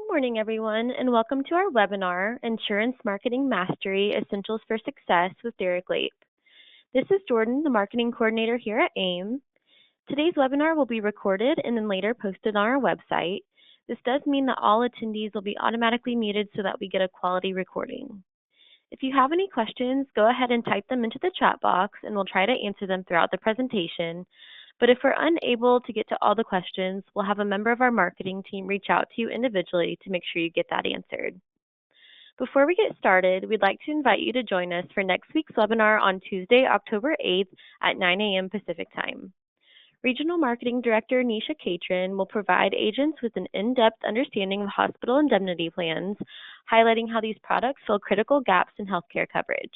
morning, everyone, and welcome to our webinar, Insurance Marketing Mastery Essentials for Success with Derek Lape. This is Jordan, the Marketing Coordinator here at AIM. Today's webinar will be recorded and then later posted on our website. This does mean that all attendees will be automatically muted so that we get a quality recording. If you have any questions, go ahead and type them into the chat box and we'll try to answer them throughout the presentation. But if we're unable to get to all the questions, we'll have a member of our marketing team reach out to you individually to make sure you get that answered. Before we get started, we'd like to invite you to join us for next week's webinar on Tuesday, October 8th at 9 a.m. Pacific Time. Regional Marketing Director Nisha Catron will provide agents with an in-depth understanding of hospital indemnity plans, highlighting how these products fill critical gaps in healthcare coverage.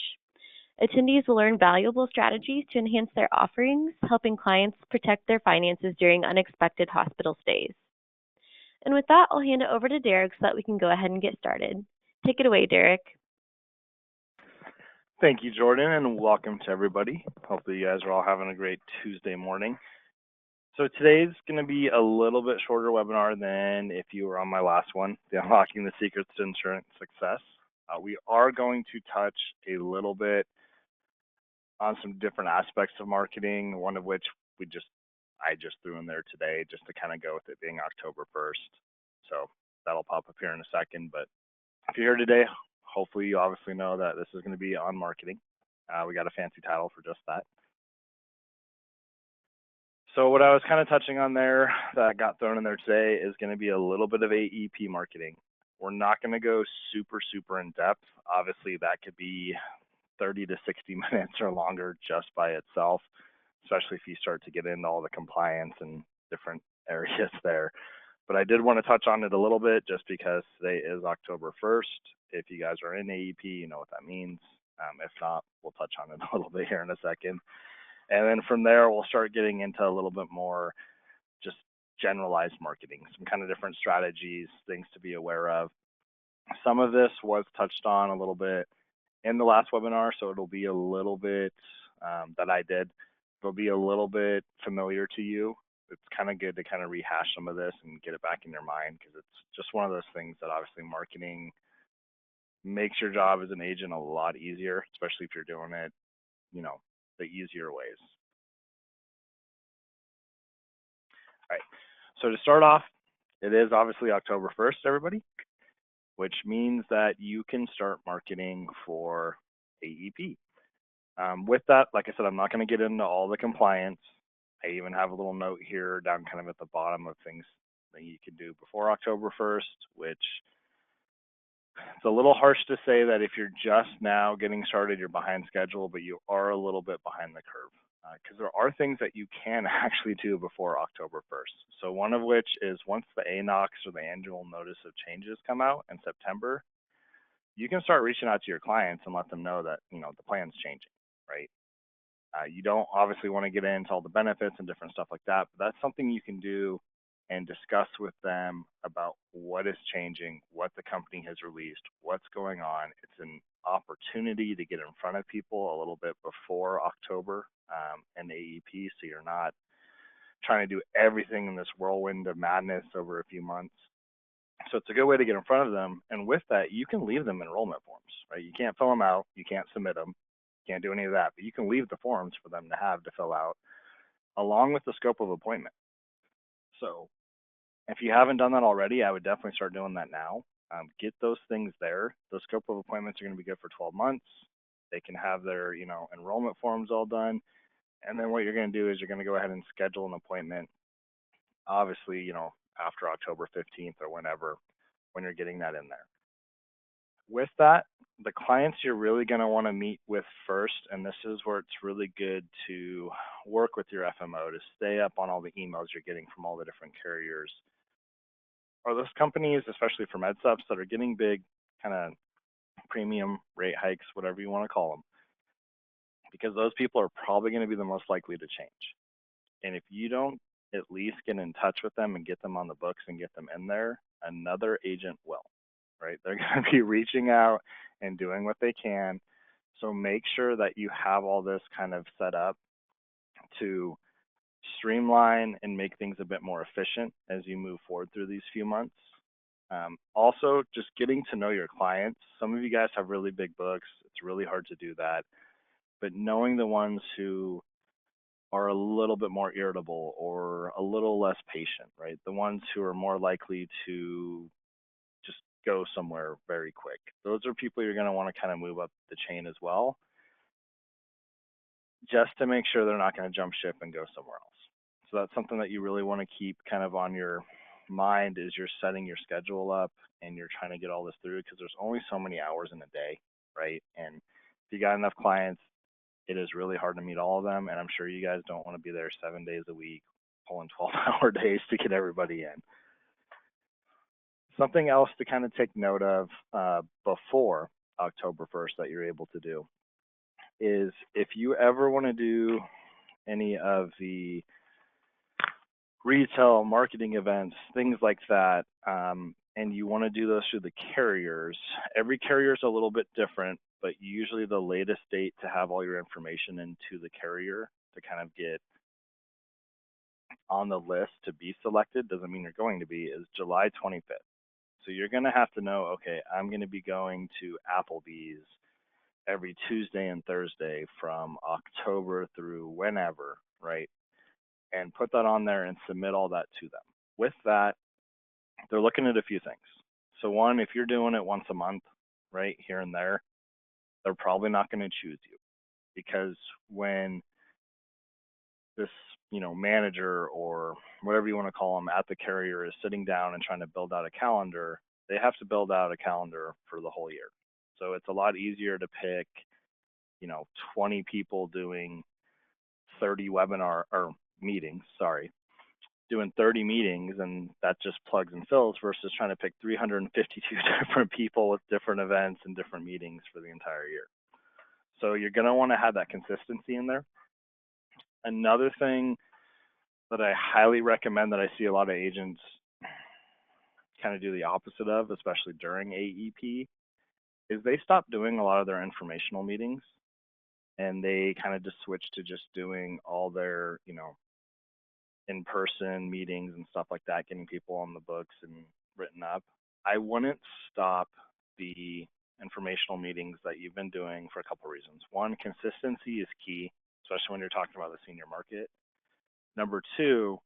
Attendees will learn valuable strategies to enhance their offerings, helping clients protect their finances during unexpected hospital stays. And with that, I'll hand it over to Derek so that we can go ahead and get started. Take it away, Derek. Thank you, Jordan, and welcome to everybody. Hopefully you guys are all having a great Tuesday morning. So today's going to be a little bit shorter webinar than if you were on my last one, the Unlocking the Secrets to Insurance Success. We are going to touch a little bit on some different aspects of marketing, one of which I just threw in there today just to kind of go with it being October 1st. So that'll pop up here in a second. But if you're here today, hopefully you obviously know that this is going to be on marketing. We got a fancy title for just that. So what I was kind of touching on there that got thrown in there today is going to be a little bit of AEP marketing. We're not going to go super in depth. Obviously that could be 30 to 60 minutes or longer just by itself, especially if you start to get into all the compliance and different areas there. But I did want to touch on it a little bit just because today is October 1st. If you guys are in AEP, you know what that means. If not, we'll touch on it a little bit here in a second. And then from there, we'll start getting into a little bit more just generalized marketing, some kind of different strategies, things to be aware of. Some of this was touched on a little bit in the last webinar, so it'll be a little bit that I did. It'll be a little bit familiar to you. It's kind of good to kind of rehash some of this and get it back in your mind because it's just one of those things that obviously marketing makes your job as an agent a lot easier, especially if you're doing it, the easier ways. All right, so to start off, it is obviously October 1st, everybody, which means that you can start marketing for AEP. With that, like I said, I'm not going to get into all the compliance. I even have a little note here down kind of at the bottom of things that you can do before October 1st, which it's a little harsh to say that if you're just now getting started, you're behind schedule, but you are a little bit behind the curve because there are things that you can actually do before October 1st. So one of which is once the ANOCs or the annual notice of changes come out in September, you can start reaching out to your clients and let them know that, the plan's changing, right? You don't obviously want to get into all the benefits and different stuff like that, but that's something you can do and discuss with them about what is changing, what the company has released, what's going on. It's an opportunity to get in front of people a little bit before October and AEP, so you're not trying to do everything in this whirlwind of madness over a few months. So it's a good way to get in front of them. And with that, you can leave them enrollment forms, right? You can't fill them out. You can't submit them. You can't do any of that. But you can leave the forms for them to have to fill out along with the scope of appointment. So if you haven't done that already, I would definitely start doing that now. Get those things there. Those scope of appointments are going to be good for 12 months. They can have their, enrollment forms all done. And then what you're going to do is you're going to go ahead and schedule an appointment, obviously, after October 15th or whenever, when you're getting that in there. With that, the clients you're really going to want to meet with first, and this is where it's really good to work with your FMO to stay up on all the emails you're getting from all the different carriers, are those companies, especially for med subs, that are getting big kind of premium rate hikes, whatever you want to call them, because those people are probably going to be the most likely to change. And if you don't at least get in touch with them and get them on the books and get them in there, another agent will, right? They're going to be reaching out and doing what they can. So make sure that you have all this kind of set up to streamline and make things a bit more efficient as you move forward through these few months. Also, just getting to know your clients. Some of you guys have really big books. It's really hard to do that. But knowing the ones who are a little bit more irritable or a little less patient, right? The ones who are more likely to just go somewhere very quick. Those are people you're going to want to kind of move up the chain as well, just to make sure they're not going to jump ship and go somewhere else. So that's something that you really want to keep kind of on your mind as you're setting your schedule up and you're trying to get all this through, because there's only so many hours in a day, right? And if you got enough clients, it is really hard to meet all of them. And I'm sure you guys don't want to be there 7 days a week, pulling 12-hour days to get everybody in. Something else to kind of take note of before October 1st that you're able to do is if you ever want to do any of the retail marketing events, things like that, and you want to do those through the carriers, every carrier is a little bit different, but usually the latest date to have all your information into the carrier to kind of get on the list to be selected, doesn't mean you're going to be, is July 25th. So you're going to have to know, okay, I'm going to be going to Applebee's every Tuesday and Thursday from October through whenever, right? And put that on there and submit all that to them. With that, they're looking at a few things. So one, if you're doing it once a month, right, here and there, they're probably not going to choose you, because when this, manager or whatever you want to call them at the carrier is sitting down and trying to build out a calendar, they have to build out a calendar for the whole year. So it's a lot easier to pick, 20 people doing 30 webinar or meetings, sorry, doing 30 meetings, and that just plugs and fills, versus trying to pick 352 different people with different events and different meetings for the entire year. So you're going to want to have that consistency in there. Another thing that I highly recommend that I see a lot of agents kind of do the opposite of, especially during AEP, is they stop doing a lot of their informational meetings and they kind of just switch to just doing all their, in-person meetings and stuff like that, getting people on the books and written up. I wouldn't stop the informational meetings that you've been doing for a couple of reasons. One, consistency is key, especially when you're talking about the senior market. Number two,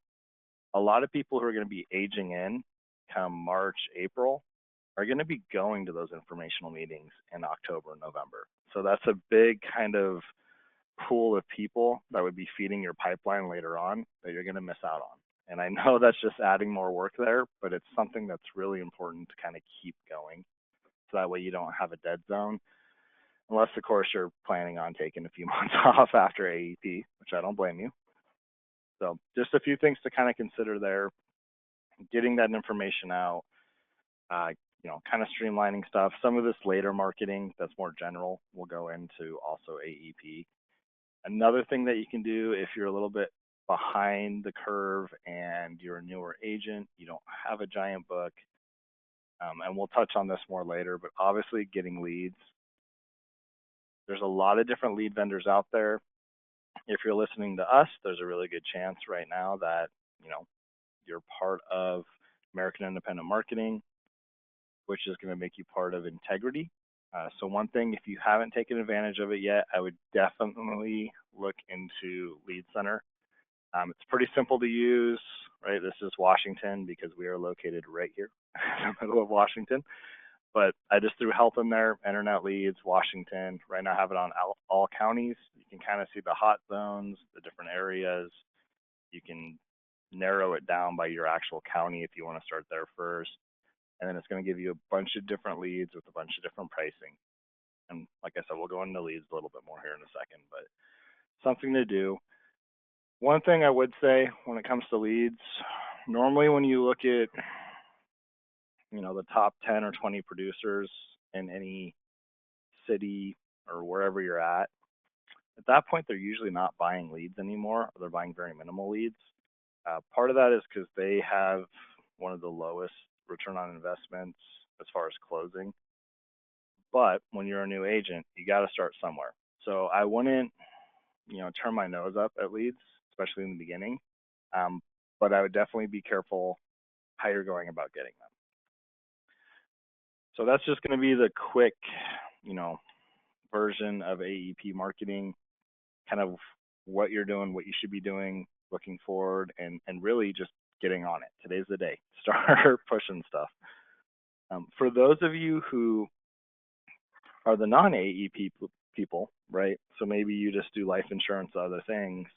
a lot of people who are going to be aging in come March, April are going to be going to those informational meetings in October and November. So that's a big kind of pool of people that would be feeding your pipeline later on that you're going to miss out on. And I know that's just adding more work there, but it's something that's really important to kind of keep going. So that way you don't have a dead zone, unless of course you're planning on taking a few months off after AEP, which I don't blame you. So just a few things to kind of consider there. Getting that information out, kind of streamlining stuff. Some of this later marketing that's more general will go into also AEP. Another thing that you can do if you're a little bit behind the curve and you're a newer agent, you don't have a giant book, and we'll touch on this more later, but obviously getting leads. There's a lot of different lead vendors out there. If you're listening to us, there's a really good chance right now that, you're part of American Independent Marketing, which is going to make you part of Integrity. So one thing, if you haven't taken advantage of it yet, I would definitely look into Lead Center. It's pretty simple to use, right? This is Washington because we are located right here in the middle of Washington. But I just threw health in there, internet leads, Washington. Right now I have it on all counties. You can kind of see the hot zones, the different areas. You can narrow it down by your actual county if you want to start there first. And then it's going to give you a bunch of different leads with a bunch of different pricing. And like I said, we'll go into leads a little bit more here in a second, but something to do. One thing I would say when it comes to leads, normally when you look at, the top 10 or 20 producers in any city or wherever you're at that point, they're usually not buying leads anymore, or they're buying very minimal leads. Part of that is because they have one of the lowest return on investments as far as closing. But when you're a new agent, you got to start somewhere. So I wouldn't, turn my nose up at leads, especially in the beginning. But I would definitely be careful how you're going about getting them. So that's just going to be the quick, you know, version of AEP marketing, kind of what you're doing, what you should be doing, looking forward, and really just getting on it. Today's the day. Start pushing stuff. For those of you who are the non-AEP people, right? So maybe you just do life insurance, other things.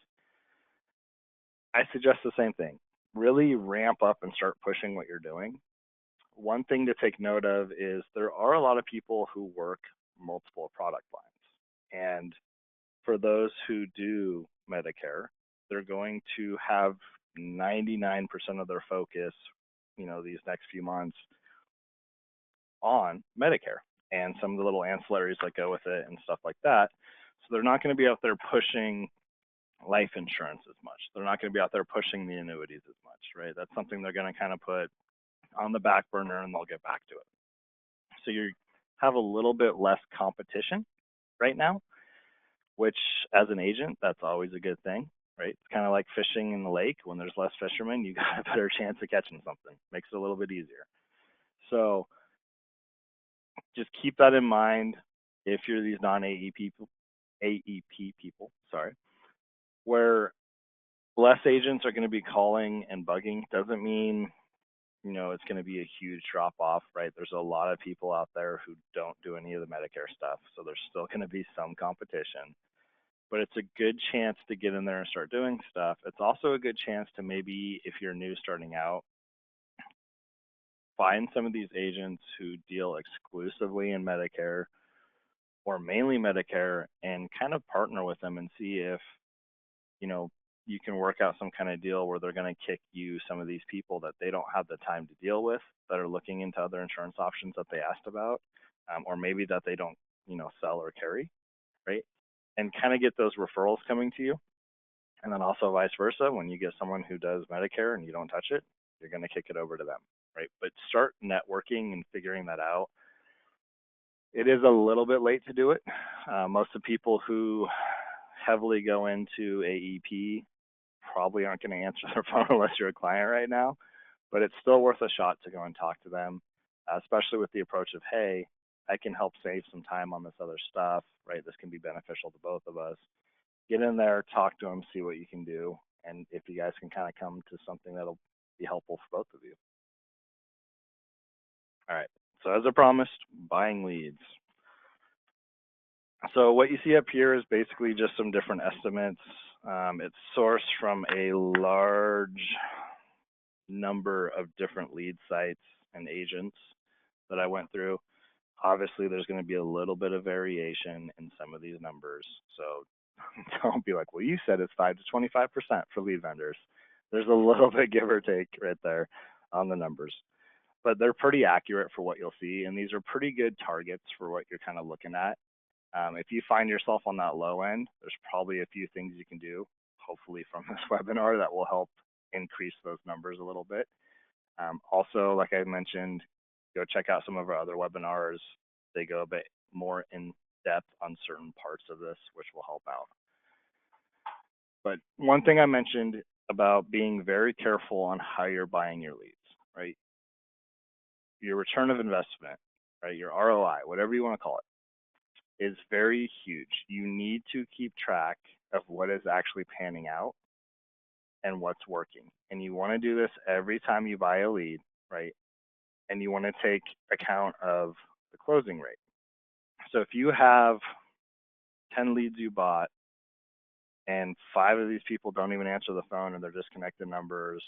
I suggest the same thing. Really ramp up and start pushing what you're doing. One thing to take note of is there are a lot of people who work multiple product lines. And for those who do Medicare, they're going to have 99% of their focus, these next few months on Medicare and some of the little ancillaries that go with it and stuff like that. So they're not going to be out there pushing life insurance as much. They're not going to be out there pushing the annuities as much, right? That's something they're going to kind of put on the back burner and they'll get back to it. So you have a little bit less competition right now, which as an agent, that's always a good thing, right? It's kind of like fishing in the lake. When there's less fishermen, you got a better chance of catching something. Makes it a little bit easier. So just keep that in mind if you're these non-AEP people, sorry, where less agents are going to be calling and bugging. Doesn't mean it's going to be a huge drop off, right? There's a lot of people out there who don't do any of the Medicare stuff, so there's still going to be some competition. But it's a good chance to get in there and start doing stuff. It's also a good chance to maybe, if you're new starting out, find some of these agents who deal exclusively in Medicare or mainly Medicare and kind of partner with them and see if, you can work out some kind of deal where they're going to kick you some of these people that they don't have the time to deal with that are looking into other insurance options that they asked about, or maybe that they don't, sell or carry, right? And kind of get those referrals coming to you. And then also vice versa, when you get someone who does Medicare and you don't touch it, you're going to kick it over to them, right? But start networking and figuring that out. It is a little bit late to do it. Most of the people who heavily go into AEP probably aren't going to answer their phone unless you're a client right now, but it's still worth a shot to go and talk to them, especially with the approach of, hey, I can help save some time on this other stuff, right? This can be beneficial to both of us. Get in there, talk to them, see what you can do, and if you guys can kind of come to something that'll be helpful for both of you. All right. So as I promised, buying leads. So what you see up here is basically just some different estimates. It's sourced from a large number of different lead sites and agents that I went through. Obviously, there's going to be a little bit of variation in some of these numbers. So don't be like, well, you said it's 5 to 25% for lead vendors. There's a little bit give or take right there on the numbers, but they're pretty accurate for what you'll see. And these are pretty good targets for what you're kind of looking at. If you find yourself on that low end, there's probably a few things you can do, hopefully from this webinar, that will help increase those numbers a little bit. Also, like I mentioned, go check out some of our other webinars. They go a bit more in depth on certain parts of this, which will help out. But one thing I mentioned about being very careful on how you're buying your leads, right? Your return of investment, right? Your ROI, whatever you want to call it, is very huge. You need to keep track of what is actually panning out and what's working. And you want to do this every time you buy a lead, right? And you want to take account of the closing rate. So if you have 10 leads you bought and 5 of these people don't even answer the phone and they're disconnected numbers,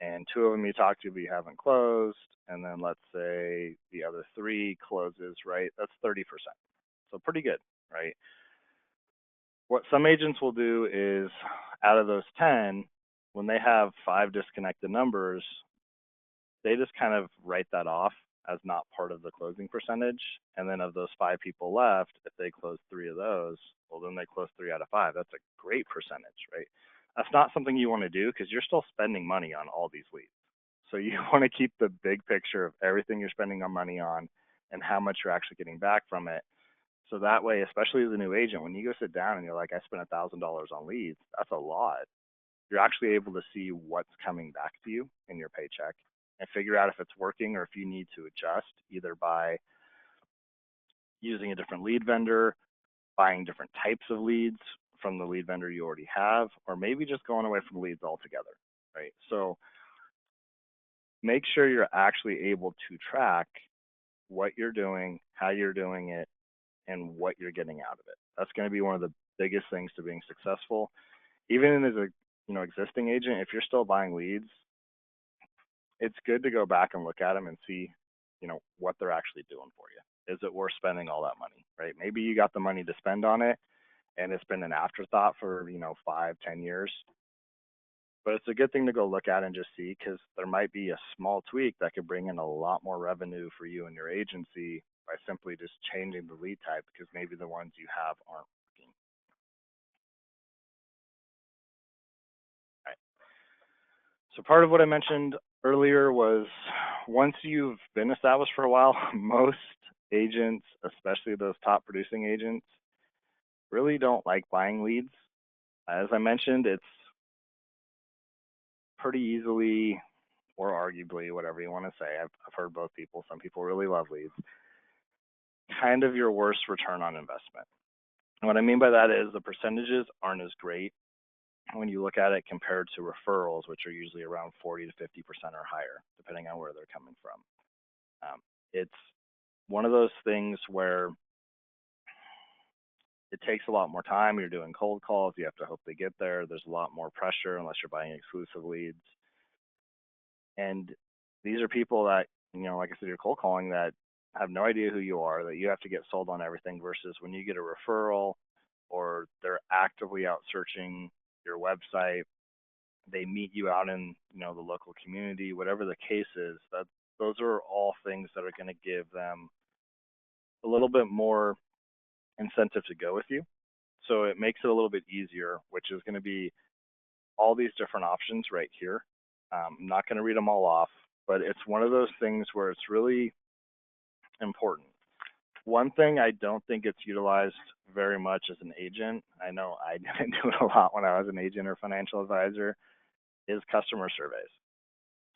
and 2 of them you talk to but you haven't closed, and then let's say the other 3 closes, right? That's 30%. So pretty good, right? What some agents will do is out of those 10, when they have 5 disconnected numbers, they just kind of write that off as not part of the closing percentage. And then of those 5 people left, if they close 3 of those, well, then they close 3 out of 5. That's a great percentage, right? That's not something you want to do because you're still spending money on all these leads. So you want to keep the big picture of everything you're spending on money on and how much you're actually getting back from it. So that way, especially as a new agent, when you go sit down and you're like, I spent $1,000 on leads, that's a lot. You're actually able to see what's coming back to you in your paycheck. and figure out if it's working or if you need to adjust, either by using a different lead vendor, buying different types of leads from the lead vendor you already have, or maybe just going away from leads altogether, right? So make sure you're actually able to track what you're doing, how you're doing it, and what you're getting out of it. That's going to be one of the biggest things to being successful. Even as a existing agent, if you're still buying leads, it's good to go back and look at them and see what they're actually doing for you. Is it worth spending all that money, right? Maybe you got the money to spend on it and it's been an afterthought for 5-10 years, but it's a good thing to go look at and just see, because there might be a small tweak that could bring in a lot more revenue for you and your agency by simply just changing the lead type, because maybe the ones you have aren't working. Right. So part of what I mentioned earlier was, once you've been established for a while, most agents, especially those top producing agents, really don't like buying leads. As I mentioned, it's pretty easily, or arguably, whatever you want to say, I've heard both people. Some people really love leads. Kind of your worst return on investment. And what I mean by that is the percentages aren't as great when you look at it compared to referrals, which are usually around 40 to 50% or higher, depending on where they're coming from. It's one of those things where it takes a lot more time. You're doing cold calls. You have to hope they get there. There's a lot more pressure unless you're buying exclusive leads. And these are people that, like I said, you're cold calling, that have no idea who you are, that you have to get sold on everything, versus when you get a referral or they're actively out searching your website, they meet you out in, the local community, whatever the case is, that those are all things that are going to give them a little bit more incentive to go with you. So it makes it a little bit easier, which is going to be all these different options right here. I'm not going to read them all off, but it's one of those things where it's really important. One thing I don't think it's utilized very much as an agent, I know I didn't do it a lot when I was an agent or financial advisor, is customer surveys.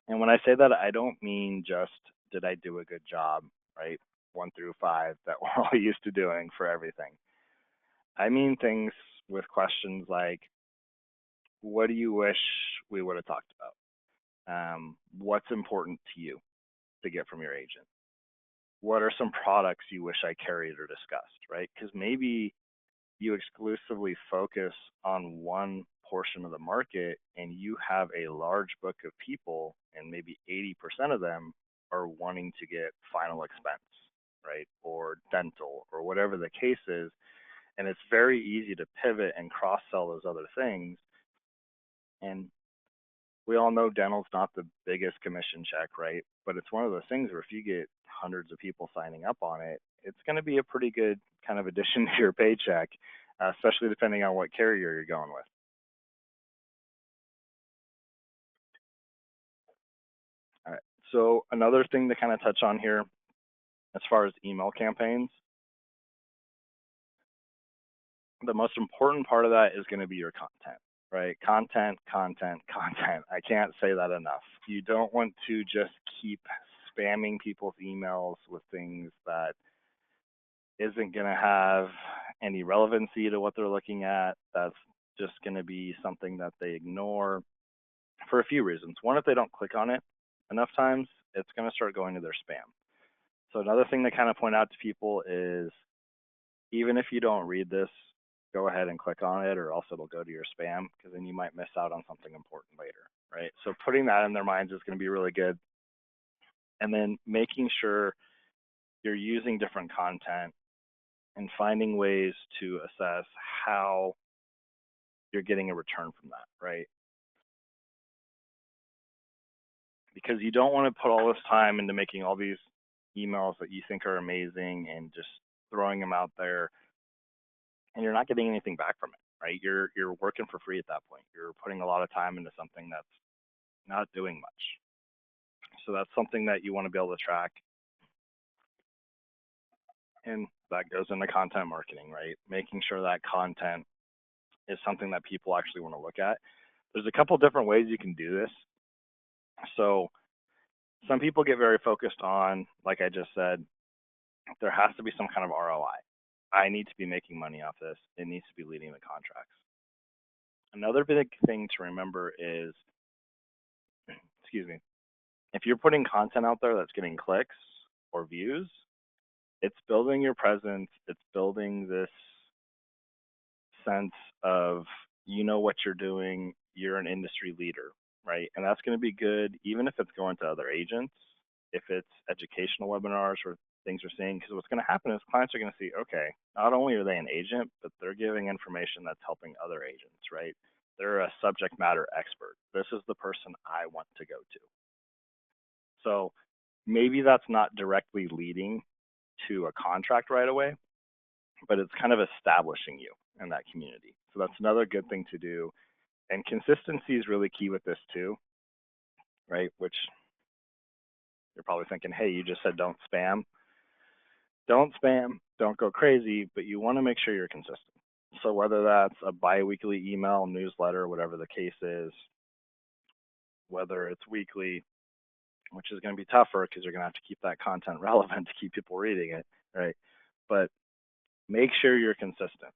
And when I say that, I don't mean just, did I do a good job, right? 1 through 5 that we're all used to doing for everything. I mean things with questions like, what do you wish we would have talked about? What's important to you to get from your agent? What are some products you wish I carried or discussed, right? Because maybe you exclusively focus on one portion of the market and you have a large book of people, and maybe 80% of them are wanting to get final expense, right? Or dental, or whatever the case is. And it's very easy to pivot and cross sell those other things. And we all know dental's not the biggest commission check, right? But it's one of those things where if you get hundreds of people signing up on it, it's going to be a pretty good kind of addition to your paycheck, especially depending on what carrier you're going with. All right. So another thing to kind of touch on here, as far as email campaigns, the most important part of that is going to be your content, right? Content, content, content. I can't say that enough. You don't want to just keep spamming people's emails with things that isn't going to have any relevancy to what they're looking at. That's just going to be something that they ignore for a few reasons. One, if they don't click on it enough times, it's going to start going to their spam. So another thing to kind of point out to people is, even if you don't read this, go ahead and click on it, or else it'll go to your spam, because then you might miss out on something important later, right? So putting that in their minds is going to be really good. And then making sure you're using different content and finding ways to assess how you're getting a return from that, right? Because you don't want to put all this time into making all these emails that you think are amazing and just throwing them out there, and you're not getting anything back from it, right? You're working for free at that point. You're putting a lot of time into something that's not doing much. So that's something that you want to be able to track. And that goes into content marketing, right? Making sure that content is something that people actually want to look at. There's a couple different ways you can do this. So Some people get very focused on, like I just said, there has to be some kind of ROI. I need to be making money off this. It needs to be leading the contracts. Another big thing to remember is, excuse me, if you're putting content out there that's getting clicks or views, it's building your presence. It's building this sense of you know what you're doing, you're an industry leader, right? And that's going to be good even if it's going to other agents, if it's educational webinars or things we're seeing, because what's going to happen is clients are going to see, okay, not only are they an agent, but they're giving information that's helping other agents, right? They're a subject matter expert. This is the person I want to go to. So maybe that's not directly leading to a contract right away, but it's kind of establishing you in that community. So that's another good thing to do. And consistency is really key with this too, right? Which you're probably thinking, hey, you just said don't spam. Don't spam, don't go crazy, but you want to make sure you're consistent. So whether that's a biweekly email, newsletter, whatever the case is, whether it's weekly, which is going to be tougher because you're going to have to keep that content relevant to keep people reading it, right? But make sure you're consistent,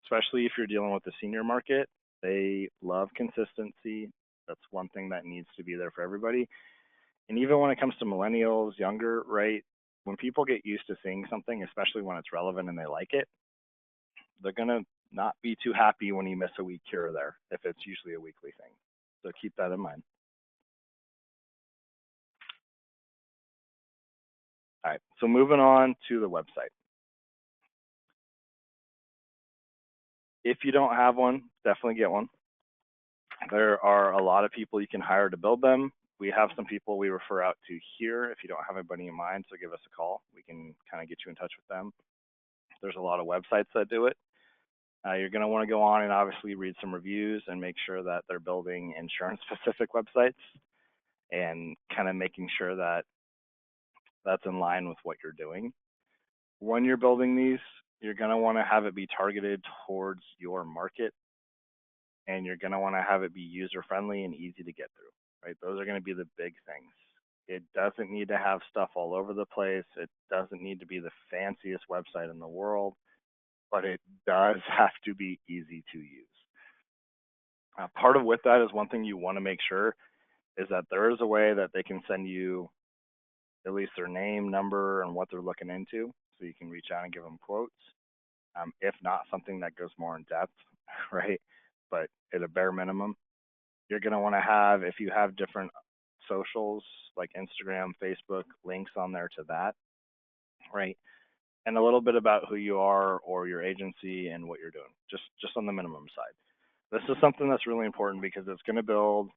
especially if you're dealing with the senior market. They love consistency. That's one thing that needs to be there for everybody. And even when it comes to millennials, younger, right? When people get used to seeing something, especially when it's relevant and they like it, they're going to not be too happy when you miss a week here or there, if it's usually a weekly thing. So keep that in mind. All right, so moving on to the website. If you don't have one, definitely get one. There are a lot of people you can hire to build them. We have some people we refer out to here if you don't have anybody in mind, so give us a call. We can kind of get you in touch with them. There's a lot of websites that do it. You're going to want to go on and obviously read some reviews and make sure that they're building insurance specific websites and kind of making sure that that's in line with what you're doing. When you're building these, you're going to want to have it be targeted towards your market, and you're going to want to have it be user friendly and easy to get through, right? Those are going to be the big things. It doesn't need to have stuff all over the place. It doesn't need to be the fanciest website in the world, but it does have to be easy to use. Part of with that is one thing you want to make sure is that there is a way that they can send you at least their name, number, and what they're looking into, so you can reach out and give them quotes. If not, something that goes more in depth, right? But at a bare minimum, you're going to want to have, if you have different socials like Instagram, Facebook, links on there to that, right? And a little bit about who you are or your agency and what you're doing, just on the minimum side. This is something that's really important because it's going to build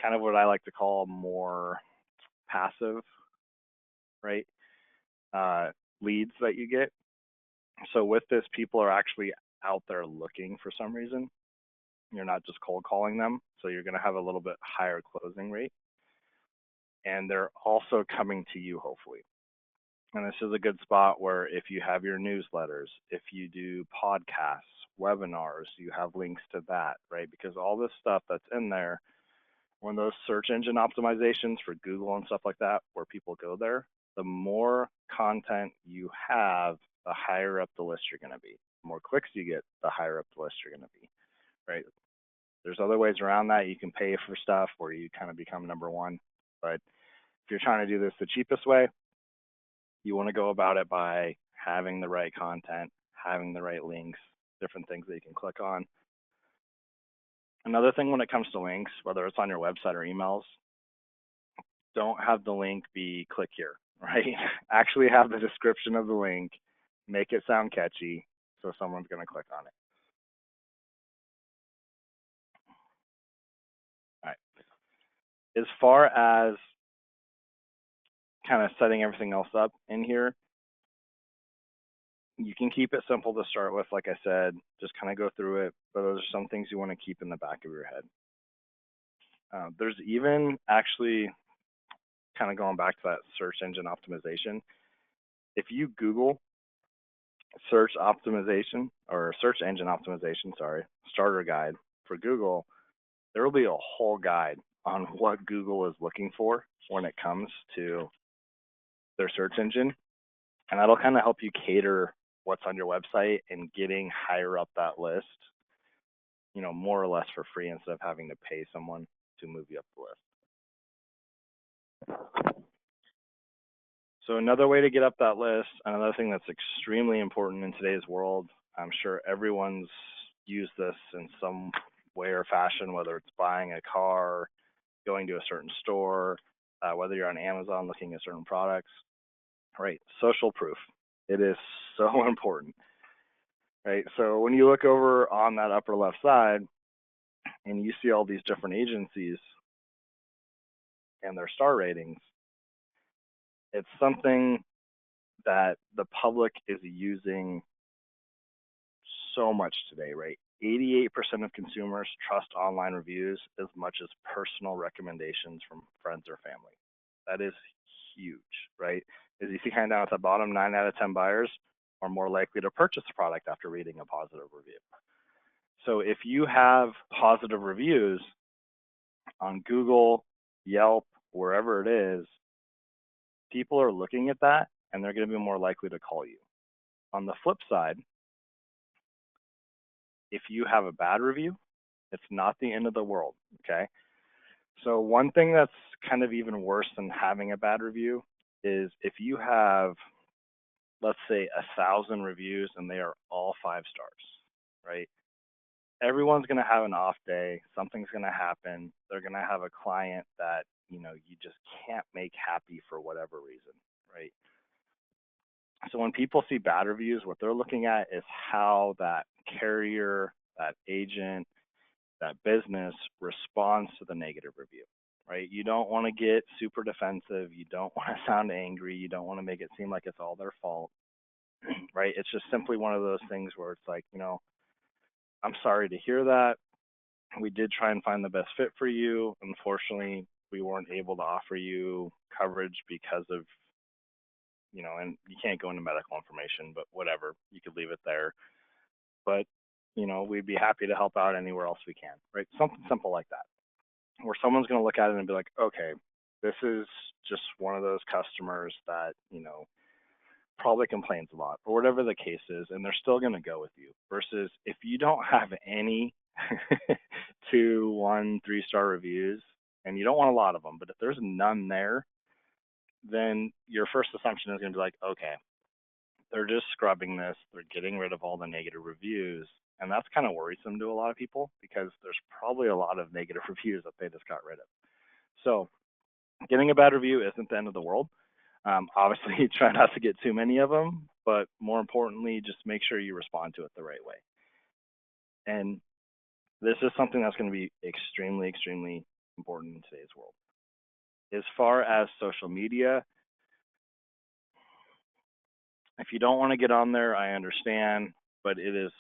kind of what I like to call more passive, right? Leads that you get. So with this, people are actually out there looking for some reason. You're not just cold calling them, so you're going to have a little bit higher closing rate. And they're also coming to you, hopefully. And this is a good spot where if you have your newsletters, if you do podcasts, webinars, you have links to that, right? Because all this stuff that's in there, when those search engine optimizations for Google and stuff like that, where people go there, the more content you have, the higher up the list you're going to be. The more clicks you get, the higher up the list you're going to be, right? There's other ways around that. You can pay for stuff where you kind of become number one. But if you're trying to do this the cheapest way, you want to go about it by having the right content, having the right links, different things that you can click on. Another thing when it comes to links, whether it's on your website or emails, don't have the link be click here, right? Actually have the description of the link, make it sound catchy, so someone's going to click on it. All right. As far as kind of setting everything else up in here, you can keep it simple to start with, like I said, just kind of go through it, but those are some things you want to keep in the back of your head. There's even actually kind of going back to that search engine optimization. If you Google search optimization or search engine optimization, sorry, starter guide for Google, there will be a whole guide on what Google is looking for when it comes to their search engine, and that'll kind of help you cater what's on your website and getting higher up that list, more or less for free instead of having to pay someone to move you up the list. So another way to get up that list, another thing that's extremely important in today's world, I'm sure everyone's used this in some way or fashion, whether it's buying a car, going to a certain store, whether you're on Amazon looking at certain products, right? Social proof. It is so important, right? So when you look over on that upper left side and you see all these different agencies and their star ratings, it's something that the public is using so much today, right? 88% of consumers trust online reviews as much as personal recommendations from friends or family. That is huge, right? As you see kind of down at the bottom, 9 out of 10 buyers are more likely to purchase a product after reading a positive review. So if you have positive reviews on Google, Yelp, wherever it is, people are looking at that and they're going to be more likely to call you. On the flip side, if you have a bad review, it's not the end of the world, okay? So one thing that's kind of even worse than having a bad review is if you have, let's say, 1,000 reviews and they are all 5 stars, right? Everyone's going to have an off day. Something's going to happen. They're going to have a client that, you just can't make happy for whatever reason, right? So when people see bad reviews, what they're looking at is how that carrier, that agent, that business responds to the negative review, right? You don't want to get super defensive. You don't want to sound angry. You don't want to make it seem like it's all their fault, right? It's just simply one of those things where it's like, I'm sorry to hear that. We did try and find the best fit for you. Unfortunately, we weren't able to offer you coverage because of, and you can't go into medical information, but whatever, you could leave it there. But, we'd be happy to help out anywhere else we can, right? Something simple like that, where someone's going to look at it and be like, okay, this is just one of those customers that, probably complains a lot or whatever the case is, and they're still going to go with you. Versus if you don't have any 2, 1, 3-star reviews, and you don't want a lot of them, but if there's none there, then your first assumption is going to be like, okay, they're just scrubbing this, they're getting rid of all the negative reviews. And that's kind of worrisome to a lot of people because there's probably a lot of negative reviews that they just got rid of. So getting a bad review isn't the end of the world. Obviously, try not to get too many of them, but more importantly, just make sure you respond to it the right way. And this is something that's going to be extremely, extremely important in today's world. As far as social media, if you don't want to get on there, I understand, but it is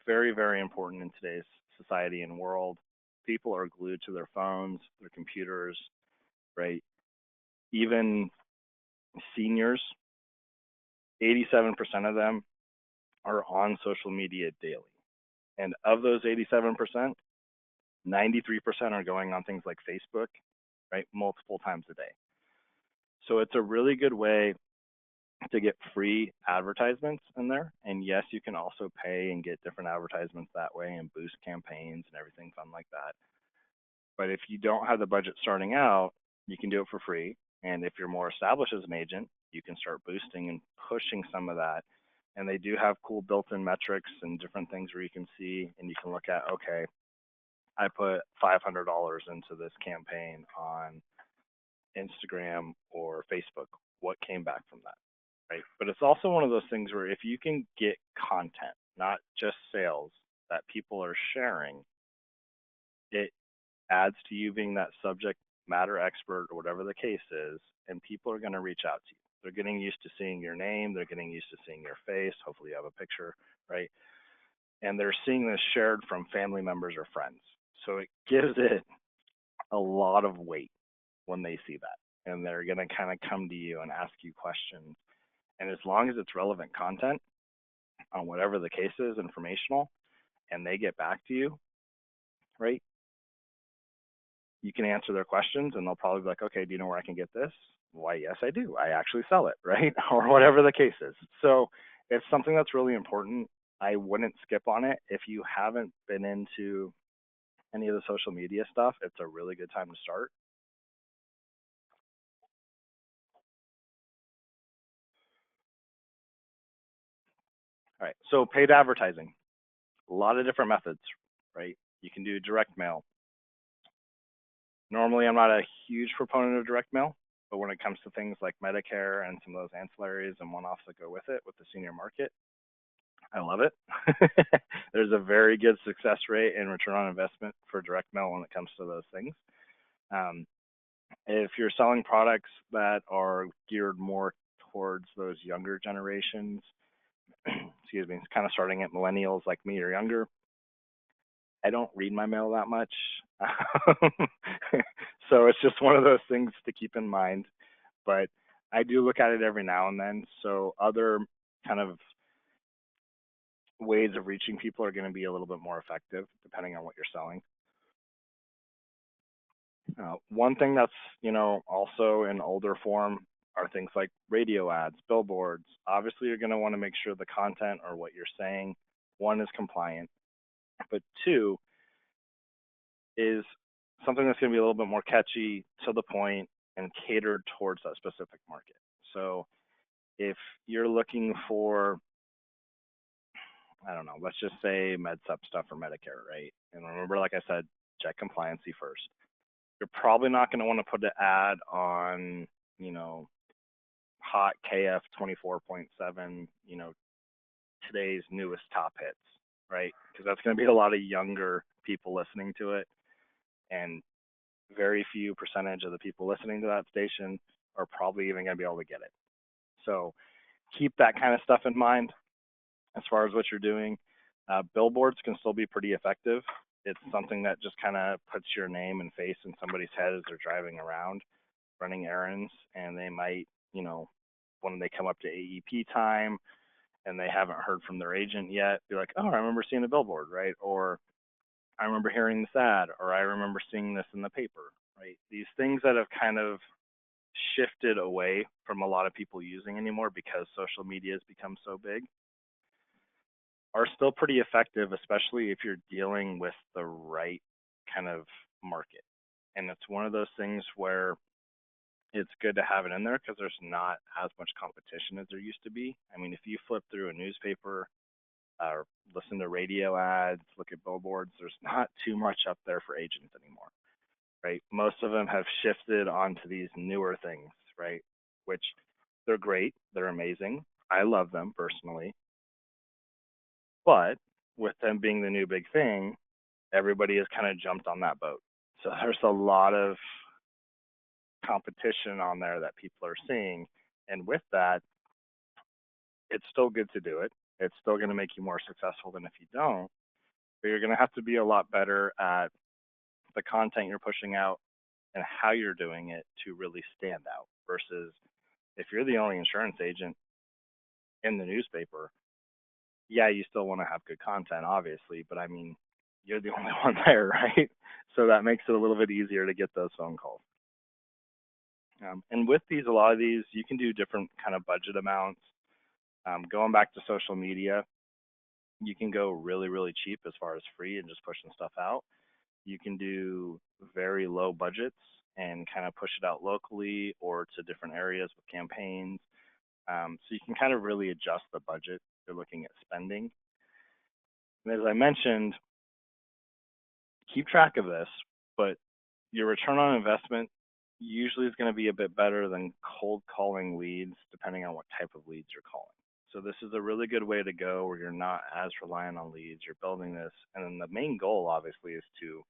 very, very important in today's society and world. People are glued to their phones, their computers, right? Even seniors, 87% of them are on social media daily. And of those 87%, 93% are going on things like Facebook, right? Multiple times a day. So it's a really good way to get free advertisements in there. And yes, you can also pay and get different advertisements that way and boost campaigns and everything fun like that. But if you don't have the budget starting out, you can do it for free. And if you're more established as an agent, you can start boosting and pushing some of that. And they do have cool built-in metrics and different things where you can see and you can look at, okay, I put $500 into this campaign on Instagram or Facebook. What came back from that? Right. But it's also one of those things where if you can get content, not just sales, that people are sharing, it adds to you being that subject matter expert or whatever the case is, and people are going to reach out to you. They're getting used to seeing your name, they're getting used to seeing your face. Hopefully, you have a picture, right? And they're seeing this shared from family members or friends. So it gives it a lot of weight when they see that. And they're going to kind of come to you and ask you questions. And as long as it's relevant content on whatever the case is, informational, and they get back to you, right? you can answer their questions and they'll probably be like, okay, do you know where I can get this? Why, yes, I do. I actually sell it, right? Or whatever the case is. So it's something that's really important. I wouldn't skip on it. If you haven't been into any of the social media stuff, it's a really good time to start. All right. So paid advertising, a lot of different methods, right? You can do direct mail. Normally, I'm not a huge proponent of direct mail, but when it comes to things like Medicare and some of those ancillaries and one-offs that go with it, with the senior market, I love it. There's a very good success rate and return on investment for direct mail when it comes to those things. Um, if you're selling products that are geared more towards those younger generations, excuse me, it's kind of starting at millennials like me or younger, I don't read my mail that much. So it's just one of those things to keep in mind. But I do look at it every now and then. So other kind of ways of reaching people are going to be a little bit more effective depending on what you're selling. One thing that's, also in older form are things like radio ads, billboards. Obviously, you're going to want to make sure the content or what you're saying, one, is compliant, but two, is something that's going to be a little bit more catchy, to the point, and catered towards that specific market. So if you're looking for, I don't know, let's just say MedSup stuff for Medicare, right? And remember, like I said, check compliancy first. You're probably not going to want to put an ad on, you know, hot KF 24.7, today's newest top hits, right? Because that's going to be a lot of younger people listening to it, and very few percentage of the people listening to that station are probably even going to be able to get it. So keep that kind of stuff in mind as far as what you're doing. Billboards can still be pretty effective. It's something that just kind of puts your name and face in somebody's head as they're driving around running errands, and they might, when they come up to AEP time and they haven't heard from their agent yet, be like, oh, I remember seeing the billboard, right? Or I remember hearing this ad, or I remember seeing this in the paper, right? These things that have kind of shifted away from a lot of people using anymore because social media has become so big are still pretty effective, especially if you're dealing with the right kind of market. And it's one of those things where it's good to have it in there because there's not as much competition as there used to be. I mean, if you flip through a newspaper or listen to radio ads, look at billboards, there's not too much up there for agents anymore, right? Most of them have shifted onto these newer things, right? Which they're great, they're amazing. I love them personally, but with them being the new big thing, everybody has kind of jumped on that boat. So there's a lot of competition on there that people are seeing. And with that, it's still good to do it. It's still going to make you more successful than if you don't, but you're going to have to be a lot better at the content you're pushing out and how you're doing it to really stand out versus if you're the only insurance agent in the newspaper, yeah, you still want to have good content, obviously, but I mean, you're the only one there, right? So that makes it a little bit easier to get those phone calls. And with these, a lot of these, you can do different kind of budget amounts. Going back to social media, you can go really, really cheap as far as free and just pushing stuff out. You can do very low budgets and kind of push it out locally or to different areas with campaigns. So you can kind of really adjust the budget you're looking at spending. And as I mentioned, keep track of this, but your return on investment usually is going to be a bit better than cold calling leads, depending on what type of leads you're calling. So this is a really good way to go where you're not as reliant on leads. You're building this, and then the main goal, obviously, is to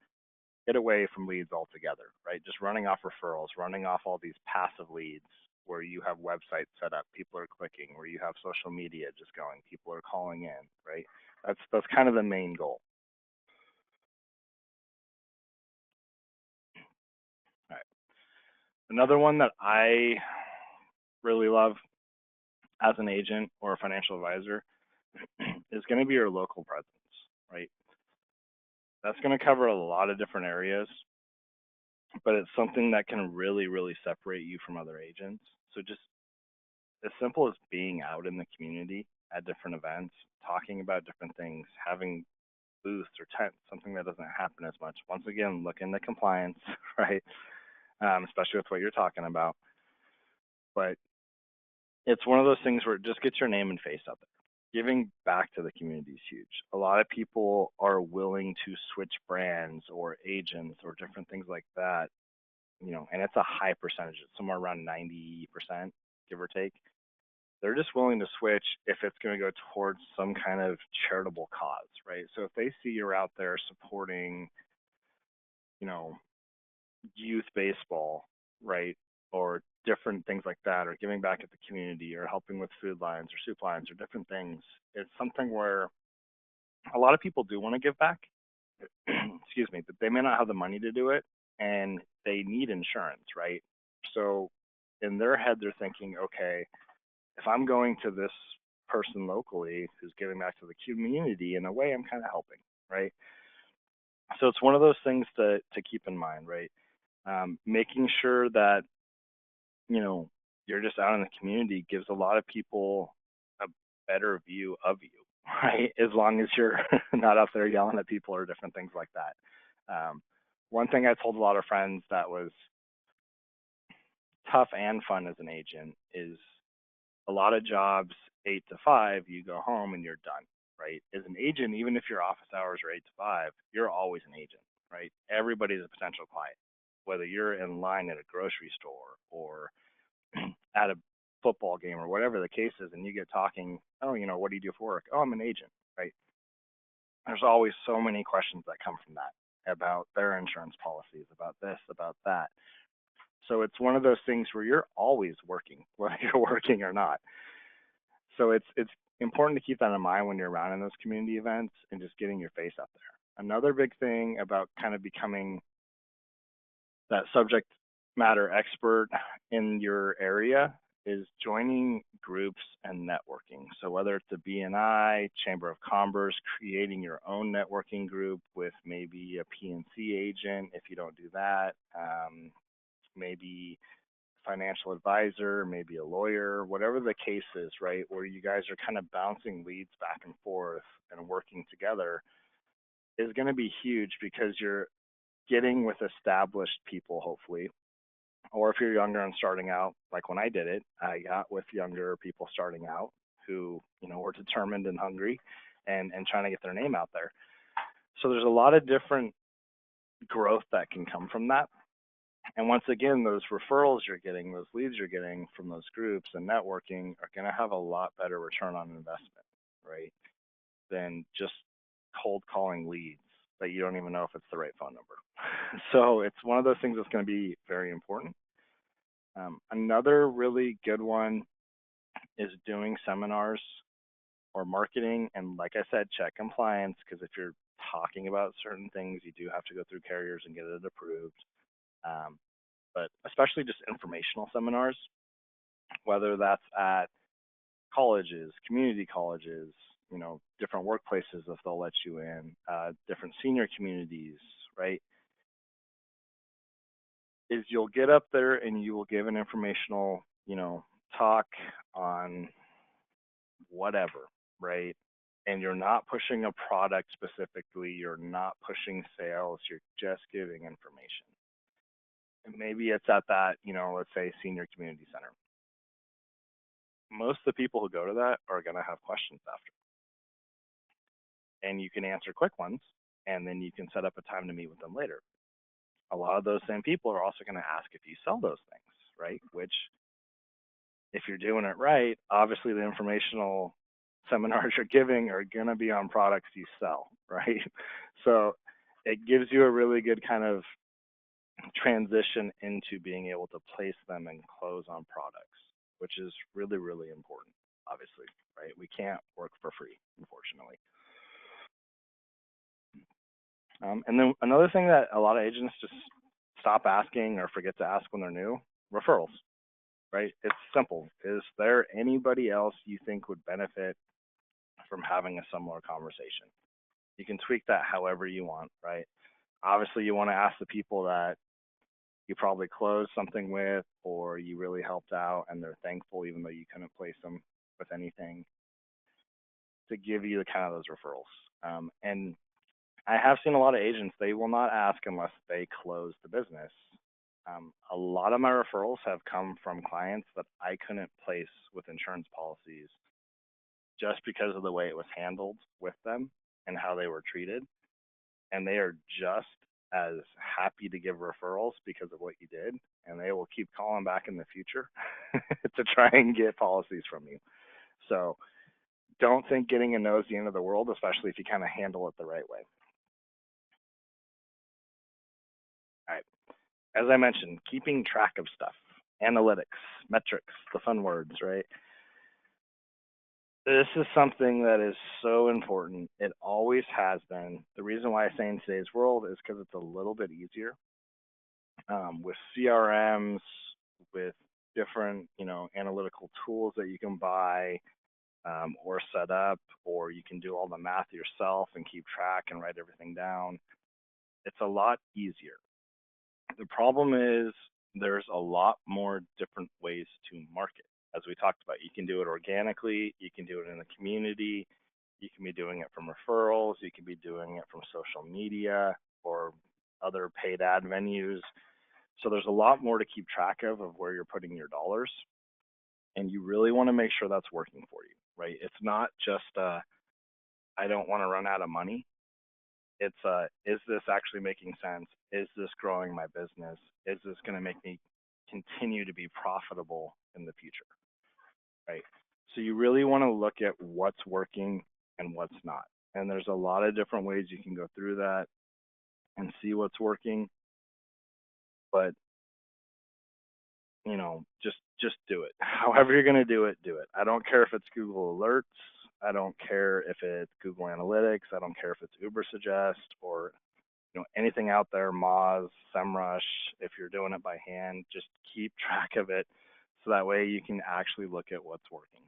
get away from leads altogether, right? Just running off referrals, running off all these passive leads where you have websites set up, people are clicking, where you have social media just going, people are calling in, right? That's kind of the main goal. All right. Another one that I really love as an agent or a financial advisor is going to be your local presence, right? That's going to cover a lot of different areas. but it's something that can really, really separate you from other agents. So just as simple as being out in the community at different events, talking about different things, having booths or tents, something that doesn't happen as much. Once again, look into compliance, right? Especially with what you're talking about. But it's one of those things where it just gets your name and face out there. Giving back to the community is huge. A lot of people are willing to switch brands or agents or different things like that, and it's a high percentage. It's somewhere around 90%, give or take. They're just willing to switch if it's going to go towards some kind of charitable cause, right? So if they see you're out there supporting, you know, youth baseball, right? Or different things like that, or giving back at the community, or helping with food lines or soup lines or different things. It's something where a lot of people do want to give back, excuse me, but they may not have the money to do it and they need insurance, right? So in their head, they're thinking, okay, if I'm going to this person locally who's giving back to the community, in a way, I'm kind of helping, right? So it's one of those things to keep in mind, right? Making sure that you know, you're just out in the community gives a lot of people a better view of you, right? As long as you're not out there yelling at people or different things like that. One thing I told a lot of friends that was tough and fun as an agent is a lot of jobs, 8 to 5, you go home and you're done, right? As an agent, even if your office hours are 8 to 5, you're always an agent, right? Everybody's a potential client, whether you're in line at a grocery store or at a football game or whatever the case is, and you get talking, oh, what do you do for work? Oh, I'm an agent, right? There's always so many questions that come from that about their insurance policies, about this, about that. So it's one of those things where you're always working, whether you're working or not. So it's important to keep that in mind when you're around in those community events and just getting your face out there. Another big thing about kind of becoming that subject matter expert in your area is joining groups and networking. So whether it's a BNI, Chamber of Commerce, creating your own networking group with maybe a PNC agent if you don't do that, maybe financial advisor, maybe a lawyer, whatever the case is, right? Where you guys are kind of bouncing leads back and forth and working together is going to be huge because you're getting with established people, hopefully, or if you're younger and starting out, like when I did it, I got with younger people starting out who, were determined and hungry and trying to get their name out there. So there's a lot of different growth that can come from that. And once again, those referrals you're getting, those leads you're getting from those groups and networking are going to have a lot better return on investment, right? Than just cold calling leads that you don't even know if it's the right phone number. So it's one of those things that's going to be very important. Another really good one is doing seminars or marketing. And like I said, check compliance because if you're talking about certain things, you do have to go through carriers and get it approved. Um, but especially just informational seminars, whether that's at colleges, community colleges, different workplaces if they'll let you in, different senior communities, right? Is you'll get up there and you will give an informational, talk on whatever, right? And you're not pushing a product specifically, you're not pushing sales, you're just giving information. And maybe it's at that, let's say senior community center. Most of the people who go to that are going to have questions after. And you can answer quick ones, and then you can set up a time to meet with them later. A lot of those same people are also going to ask if you sell those things, right? Which, if you're doing it right, obviously the informational seminars you're giving are going to be on products you sell, right? So it gives you a really good kind of transition into being able to place them and close on products, which is really, really important, obviously, right? We can't work for free, unfortunately. And then another thing that a lot of agents just stop asking or forget to ask when they're new, referrals, right? It's simple. Is there anybody else you think would benefit from having a similar conversation? You can tweak that however you want, right? Obviously, you want to ask the people that you probably closed something with, or you really helped out and they're thankful even though you couldn't place them with anything, to give you the kind of those referrals. And I have seen a lot of agents, they will not ask unless they close the business. A lot of my referrals have come from clients that I couldn't place with insurance policies just because of the way it was handled with them and how they were treated. And they are just as happy to give referrals because of what you did. And they will keep calling back in the future to try and get policies from you. So don't think getting a no is the end of the world, especially if you kind of handle it the right way. All right. As I mentioned, keeping track of stuff, analytics, metrics, the fun words, right? This is something that is so important. It always has been. The reason why I say in today's world is because it's a little bit easier with CRMs, with different, analytical tools that you can buy or set up, or you can do all the math yourself and keep track and write everything down. It's a lot easier. The problem is there's a lot more different ways to market. As we talked about, you can do it organically, you can do it in the community, you can be doing it from referrals, you can be doing it from social media or other paid ad venues. So there's a lot more to keep track of where you're putting your dollars, and you really want to make sure that's working for you, right? It's not just I don't want to run out of money. It's is this actually making sense? Is this growing my business? Is this going to make me continue to be profitable in the future, right? So you really want to look at what's working and what's not. And there's a lot of different ways you can go through that and see what's working, but just do it. However you're going to do it, do it. I don't care if it's Google Alerts. I don't care if it's Google Analytics. I don't care if it's Uber Suggest or anything out there, Moz, SEMrush. If you're doing it by hand, just keep track of it so that way you can actually look at what's working.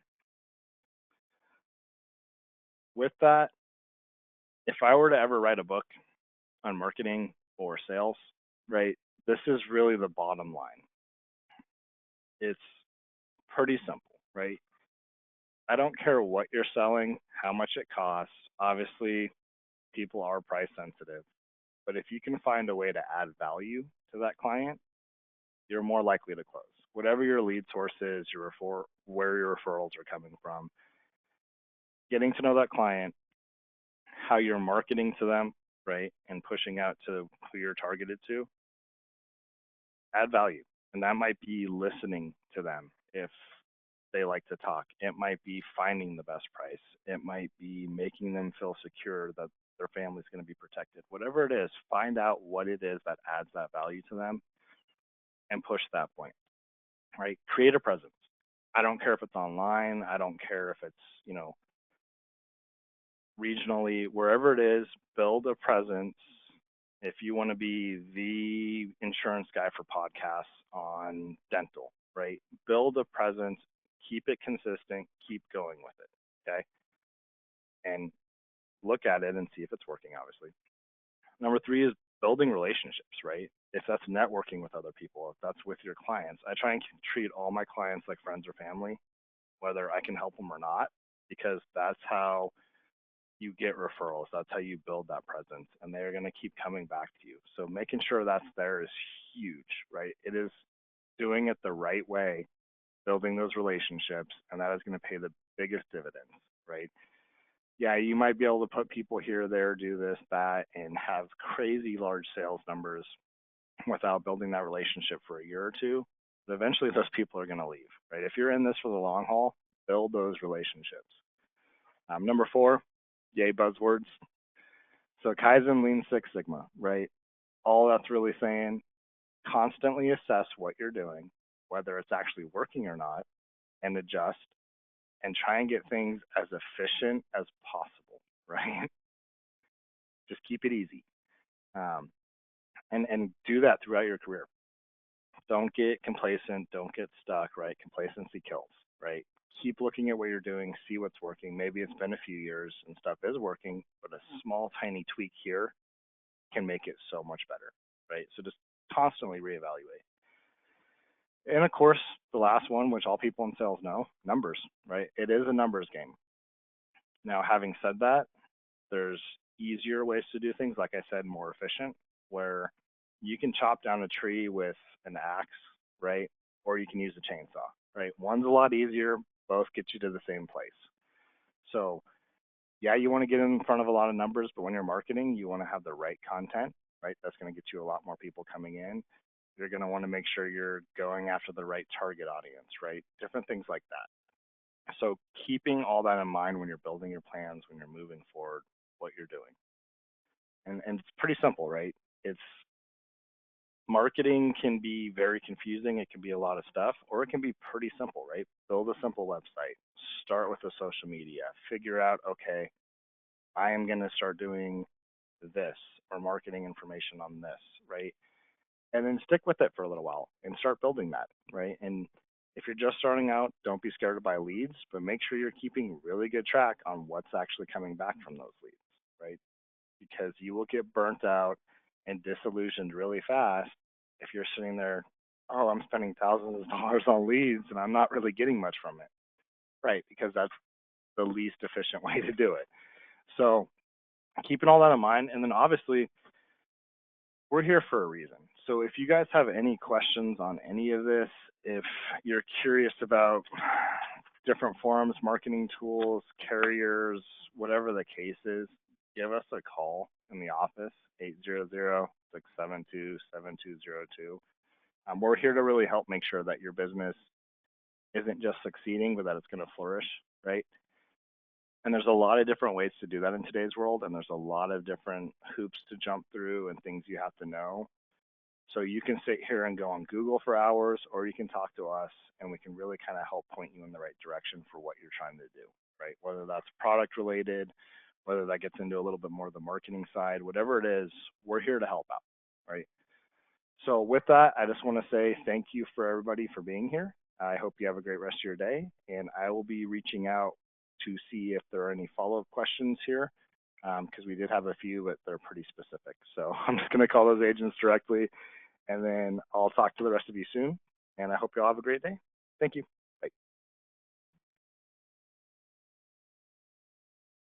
With that, if I were to ever write a book on marketing or sales, right, this is really the bottom line. It's pretty simple, right? I don't care what you're selling, how much it costs. Obviously, people are price sensitive, but if you can find a way to add value to that client, you're more likely to close. Whatever your lead source is, where your referrals are coming from, getting to know that client, how you're marketing to them, right, and pushing out to who you're targeted to, add value. And that might be listening to them if they like to talk. It might be finding the best price. It might be making them feel secure that their family's going to be protected. Whatever it is, find out what it is that adds that value to them and push that point, right? Create a presence. I don't care if it's online. I don't care if it's, regionally, wherever it is, build a presence. If you want to be the insurance guy for podcasts on dental, right? Build a presence, keep it consistent, keep going with it, okay? And look at it and see if it's working, obviously. Number three is building relationships, right? If that's networking with other people, if that's with your clients, I try and treat all my clients like friends or family, whether I can help them or not, because that's how you get referrals. That's how you build that presence, and they're going to keep coming back to you. So making sure that's there is huge, right? It is doing it the right way, building those relationships, and that is going to pay the biggest dividends, right? Yeah, you might be able to put people here, there, do this, that, and have crazy large sales numbers without building that relationship for a year or two. But eventually, those people are going to leave, right? If you're in this for the long haul, build those relationships. Number four, yay buzzwords. So Kaizen, Lean Six Sigma, right? All that's really saying, constantly assess what you're doing, whether it's actually working or not, and adjust and try and get things as efficient as possible, right? Just keep it easy. And do that throughout your career. Don't get complacent. Don't get stuck, right? Complacency kills, right? Keep looking at what you're doing, see what's working. Maybe it's been a few years and stuff is working, but a small, tiny tweak here can make it so much better, right? So just constantly reevaluate. And of course, the last one, which all people in sales know, numbers, right? It is a numbers game. Now, having said that, there's easier ways to do things, like I said, more efficient, where you can chop down a tree with an axe, right? Or you can use a chainsaw, right? One's a lot easier, both get you to the same place. So, yeah, you want to get in front of a lot of numbers, but when you're marketing, you want to have the right content, right? That's going to get you a lot more people coming in. You're going to want to make sure you're going after the right target audience, right? Different things like that. So keeping all that in mind when you're building your plans, when you're moving forward, what you're doing. And it's pretty simple, right? It's marketing can be very confusing. It can be a lot of stuff, or it can be pretty simple, right? Build a simple website, start with the social media, figure out, okay, I am going to start doing this or marketing information on this, right? And then stick with it for a little while and start building that, right? And if you're just starting out, don't be scared to buy leads, but make sure you're keeping really good track on what's actually coming back from those leads, right? Because you will get burnt out and disillusioned really fast if you're sitting there, oh, I'm spending thousands of dollars on leads and I'm not really getting much from it, right? Because that's the least efficient way to do it. So keeping all that in mind, and then obviously we're here for a reason. So if you guys have any questions on any of this, if you're curious about different forums, marketing tools, carriers, whatever the case is, give us a call in the office, 800-672-7202. We're here to really help make sure that your business isn't just succeeding, but that it's going to flourish, right? And there's a lot of different ways to do that in today's world, and there's a lot of different hoops to jump through and things you have to know. So you can sit here and go on Google for hours, or you can talk to us, and we can really kind of help point you in the right direction for what you're trying to do, right? Whether that's product related, whether that gets into a little bit more of the marketing side, whatever it is, we're here to help out, right? So with that, I just want to say thank you for everybody for being here. I hope you have a great rest of your day, and I will be reaching out to see if there are any follow-up questions here, because we did have a few, but they're pretty specific. So I'm just going to call those agents directly, and then I'll talk to the rest of you soon. And I hope you all have a great day. Thank you.